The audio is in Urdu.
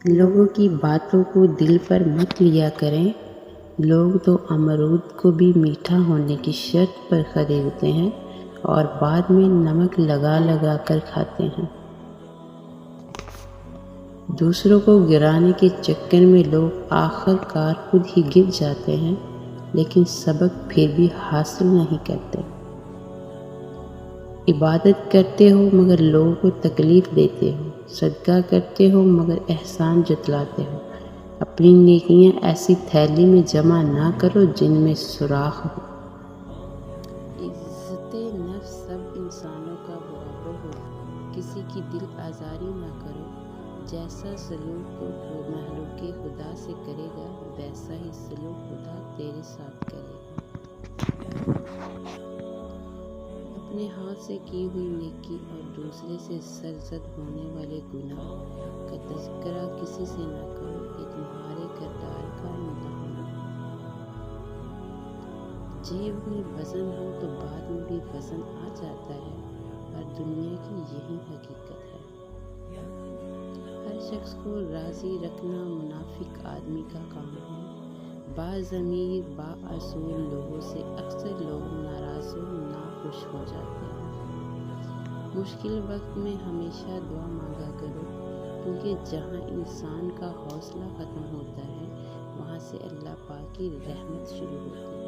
لوگوں کی باتوں کو دل پر مت لیا کریں۔ لوگ تو امرود کو بھی میٹھا ہونے کی شرط پر خریدتے ہیں اور بعد میں نمک لگا لگا کر کھاتے ہیں۔ دوسروں کو گرانے کے چکر میں لوگ آخر کار خود ہی گر جاتے ہیں، لیکن سبق پھر بھی حاصل نہیں کرتے۔ عبادت کرتے ہو مگر لوگوں کو تکلیف دیتے ہو، صدقہ کرتے ہو مگر احسان جتلاتے ہو۔ اپنی نیکیاں ایسی تھیلی میں جمع نہ کرو جن میں سوراخ ہو۔ عزت نفس سب انسانوں کا برابر ہو، کسی کی دل آزاری نہ کرو۔ جیسا سلوک تو مخلوق خدا سے کرے گا، ویسا ہی سلوک خدا تیرے ساتھ کرے گا۔ اپنے ہاتھ سے کی ہوئی نیکی اور دوسرے سے سرزد ہونے والے گناہ کا تذکرہ کسی سے نہ کرو، یہ تمہارے کردار کا امتحان ہے۔ جیب میں وزن ہو تو بعد میں بھی وزن آ جاتا ہے، اور دنیا کی یہی حقیقت ہے۔ ہر شخص کو راضی رکھنا منافق آدمی کا کام ہے۔ باضمیر بااصول لوگوں سے اکثر لوگ ناراض و ناخوش ہو جاتے ہیں۔ مشکل وقت میں ہمیشہ دعا مانگا کرو، کیونکہ جہاں انسان کا حوصلہ ختم ہوتا ہے وہاں سے اللہ پاک کی رحمت شروع ہوتی ہے۔